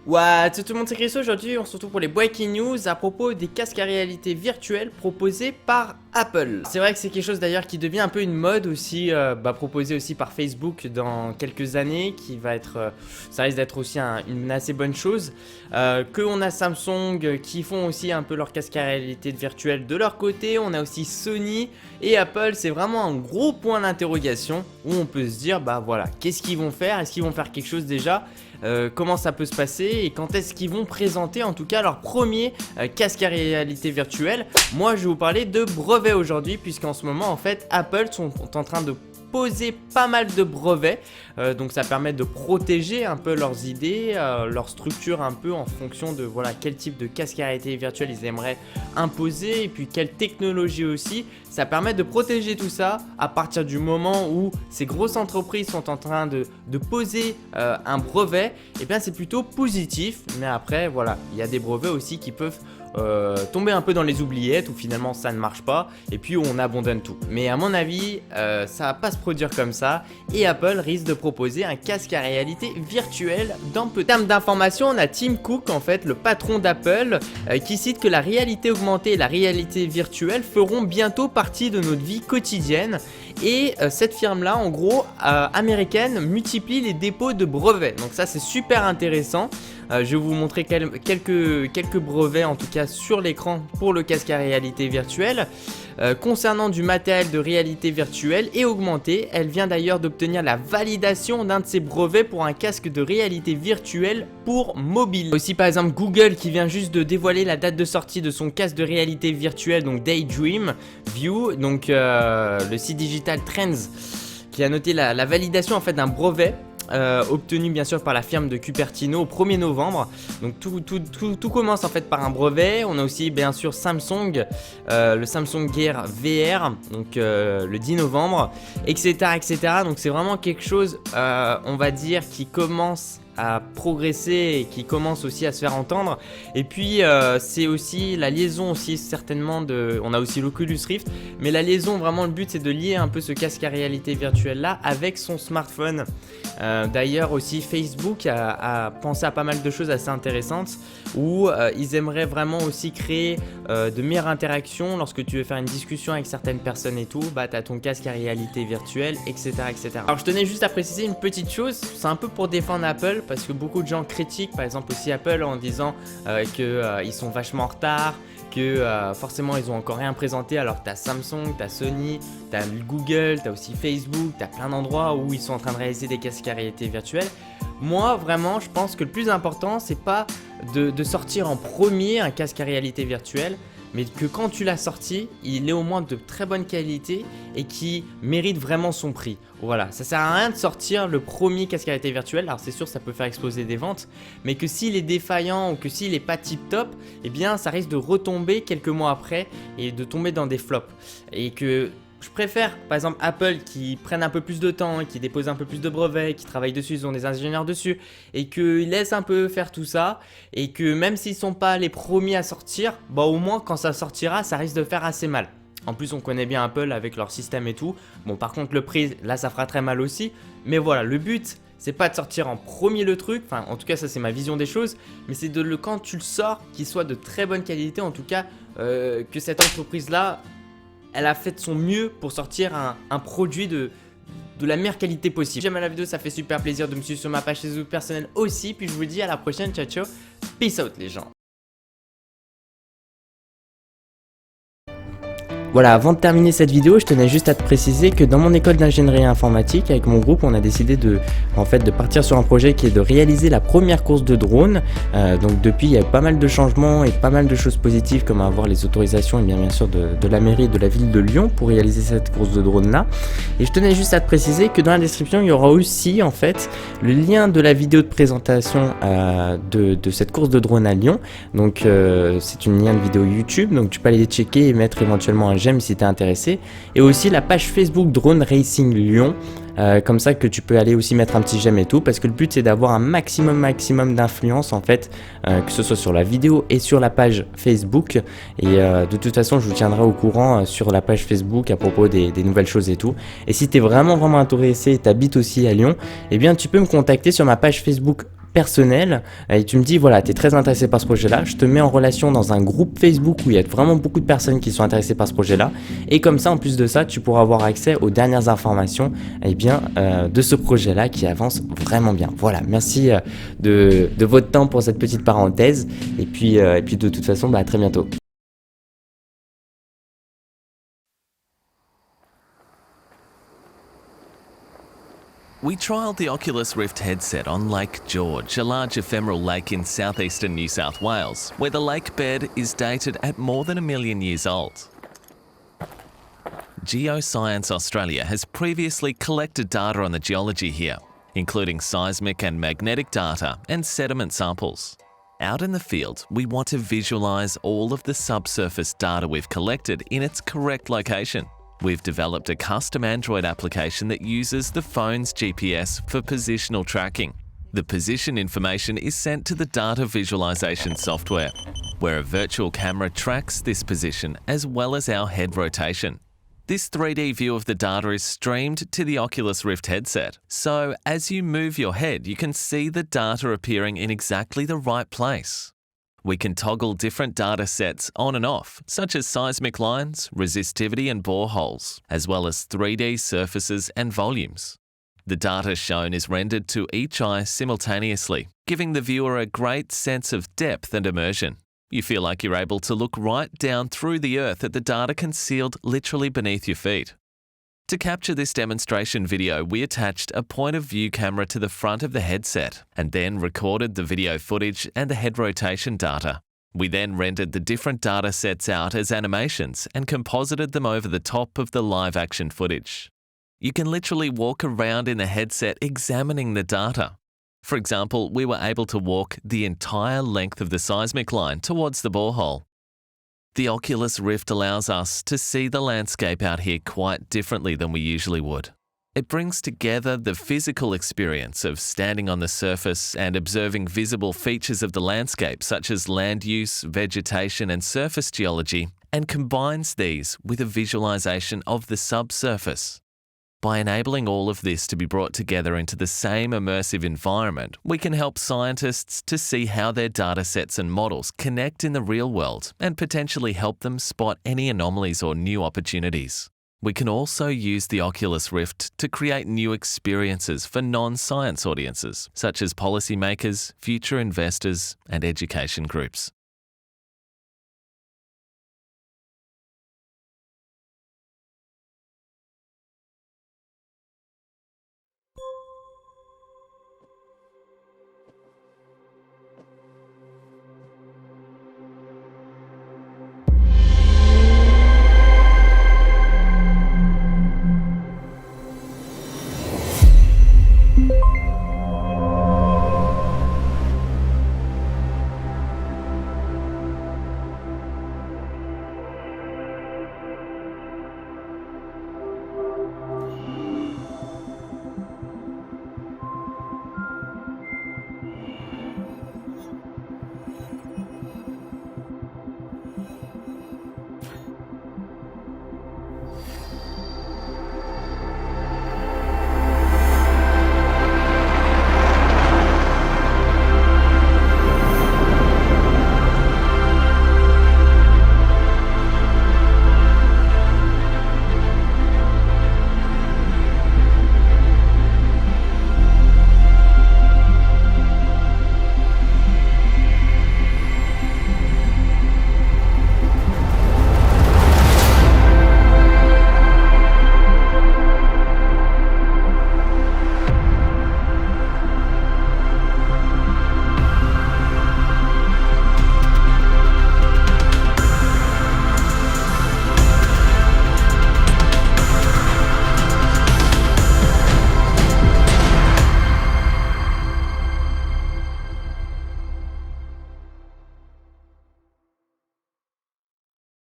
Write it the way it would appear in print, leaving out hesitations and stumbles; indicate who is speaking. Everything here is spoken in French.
Speaker 1: Ouais, tout le monde, c'est Chris. Aujourd'hui, on se retrouve pour les breaking news à propos des casques à réalité virtuelle proposés par Apple. C'est vrai que c'est quelque chose d'ailleurs qui devient un peu une mode aussi, proposé aussi par Facebook dans quelques années, qui va être, ça risque d'être aussi une assez bonne chose. Que on a Samsung qui font aussi un peu leur casque à réalité virtuelle de leur côté. On a aussi Sony et Apple. C'est vraiment un gros point d'interrogation où on peut se dire, bah voilà, qu'est-ce qu'ils vont faire? Est-ce qu'ils vont faire quelque chose déjà? Comment ça peut se passer et quand est-ce qu'ils vont présenter en tout cas leur premier casque à réalité virtuelle. Moi je vais vous parler de brevets aujourd'hui, puisqu'en ce moment en fait Apple sont en train de poser pas mal de brevets, donc ça permet de protéger un peu leurs idées, leur structure un peu en fonction de voilà quel type de casque à réalité virtuelle ils aimeraient imposer et puis quelle technologie aussi. Ça permet de protéger tout ça à partir du moment où ces grosses entreprises sont en train de poser un brevet. Et bien c'est plutôt positif, mais après voilà, il y a des brevets aussi qui peuvent tomber un peu dans les oubliettes où finalement ça ne marche pas et puis on abandonne tout. Mais à mon avis ça va pas se produire comme ça et Apple risque de proposer un casque à réalité virtuelle dans peu de termes d'information. On a Tim Cook en fait, le patron d'Apple, qui cite que la réalité augmentée et la réalité virtuelle feront bientôt partie de notre vie quotidienne. Et cette firme là en gros américaine multiplie les dépôts de brevets, donc ça c'est super intéressant. Je vais vous montrer quelques brevets en tout cas sur l'écran pour le casque à réalité virtuelle. Concernant du matériel de réalité virtuelle et augmentée, elle vient d'ailleurs d'obtenir la validation d'un de ses brevets pour un casque de réalité virtuelle pour mobile. Aussi par exemple Google qui vient juste de dévoiler la date de sortie de son casque de réalité virtuelle, donc Daydream View, donc le site digital Trends qui a noté la validation en fait d'un brevet obtenu bien sûr par la firme de Cupertino au 1er novembre. Donc tout commence en fait par un brevet. On a aussi bien sûr Samsung, le Samsung Gear VR, donc le 10 novembre, etc. Donc c'est vraiment quelque chose, on va dire, qui commence à progresser et qui commence aussi à se faire entendre. Et puis c'est aussi la liaison aussi certainement de... On a aussi l'Oculus Rift, mais la liaison vraiment, le but c'est de lier un peu ce casque à réalité virtuelle là avec son smartphone. D'ailleurs aussi Facebook a pensé à pas mal de choses assez intéressantes où ils aimeraient vraiment aussi créer de meilleures interactions lorsque tu veux faire une discussion avec certaines personnes et tout. Bah t'as ton casque à réalité virtuelle, etc. Alors je tenais juste à préciser une petite chose, c'est un peu pour défendre Apple, parce que beaucoup de gens critiquent par exemple aussi Apple en disant qu'ils sont vachement en retard, que forcément ils ont encore rien présenté, alors t'as Samsung, t'as Sony, t'as Google, t'as aussi Facebook, t'as plein d'endroits où ils sont en train de réaliser des casques à réalité virtuelle. Moi vraiment je pense que le plus important c'est pas de sortir en premier un casque à réalité virtuelle, mais que quand tu l'as sorti, il est au moins de très bonne qualité et qui mérite vraiment son prix. Voilà, ça sert à rien de sortir le premier casque à réalité virtuelle, alors c'est sûr ça peut faire exploser des ventes, mais que s'il est défaillant ou que s'il est pas tip top, eh bien ça risque de retomber quelques mois après et de tomber dans des flops. Et que je préfère par exemple Apple qui prennent un peu plus de temps, qui déposent un peu plus de brevets, qui travaillent dessus, ils ont des ingénieurs dessus et qu'ils laissent un peu faire tout ça, et que même s'ils sont pas les premiers à sortir, bah au moins quand ça sortira ça risque de faire assez mal. En plus on connaît bien Apple avec leur système et tout. Bon par contre le prix là ça fera très mal aussi, mais voilà, le but c'est pas de sortir en premier le truc, enfin en tout cas ça c'est ma vision des choses, mais c'est quand tu le sors qu'il soit de très bonne qualité, en tout cas que cette entreprise là elle a fait de son mieux pour sortir un produit de la meilleure qualité possible. Si j'aime la vidéo, ça fait super plaisir de me suivre sur ma page Facebook personnelle aussi. Puis je vous dis à la prochaine, ciao ciao, peace out les gens. Voilà, avant de terminer cette vidéo, je tenais juste à te préciser que dans mon école d'ingénierie informatique, avec mon groupe, on a décidé de partir sur un projet qui est de réaliser la première course de drone. Donc depuis, il y a pas mal de changements et pas mal de choses positives, comme avoir les autorisations et bien sûr de la mairie et de la ville de Lyon pour réaliser cette course de drone là. Et je tenais juste à te préciser que dans la description, il y aura aussi en fait le lien de la vidéo de présentation de cette course de drone à Lyon. Donc c'est une lien de vidéo YouTube, donc tu peux aller checker et mettre éventuellement un j'aime si tu es intéressé, et aussi la page Facebook Drone Racing Lyon, comme ça que tu peux aller aussi mettre un petit j'aime et tout, parce que le but c'est d'avoir un maximum d'influence en fait, que ce soit sur la vidéo et sur la page Facebook, et de toute façon je vous tiendrai au courant sur la page Facebook à propos des nouvelles choses et tout. Et si tu es vraiment intéressé et tu habites aussi à Lyon, eh bien tu peux me contacter sur ma page Facebook personnel et tu me dis voilà, tu es très intéressé par ce projet-là, je te mets en relation dans un groupe Facebook où il y a vraiment beaucoup de personnes qui sont intéressées par ce projet-là et comme ça en plus de ça tu pourras avoir accès aux dernières informations de ce projet-là qui avance vraiment bien. Voilà, merci de votre temps pour cette petite parenthèse et puis de toute façon à très bientôt.
Speaker 2: We trialled the Oculus Rift headset on Lake George, a large ephemeral lake in southeastern New South Wales, where the lake bed is dated at more than 1 million years old. Geoscience Australia has previously collected data on the geology here, including seismic and magnetic data and sediment samples. Out in the field, we want to visualise all of the subsurface data we've collected in its correct location. We've developed a custom Android application that uses the phone's GPS for positional tracking. The position information is sent to the data visualization software, where a virtual camera tracks this position as well as our head rotation. This 3D view of the data is streamed to the Oculus Rift headset, so as you move your head, you can see the data appearing in exactly the right place. We can toggle different data sets on and off, such as seismic lines, resistivity and boreholes, as well as 3D surfaces and volumes. The data shown is rendered to each eye simultaneously, giving the viewer a great sense of depth and immersion. You feel like you're able to look right down through the earth at the data concealed literally beneath your feet. To capture this demonstration video, we attached a point-of-view camera to the front of the headset and then recorded the video footage and the head rotation data. We then rendered the different data sets out as animations and composited them over the top of the live action footage. You can literally walk around in the headset examining the data. For example, we were able to walk the entire length of the seismic line towards the borehole. The Oculus Rift allows us to see the landscape out here quite differently than we usually would. It brings together the physical experience of standing on the surface and observing visible features of the landscape such as land use, vegetation and surface geology, and combines these with a visualization of the subsurface. By enabling all of this to be brought together into the same immersive environment, we can help scientists to see how their data sets and models connect in the real world and potentially help them spot any anomalies or new opportunities. We can also use the Oculus Rift to create new experiences for non-science audiences, such as policymakers, future investors, and education groups.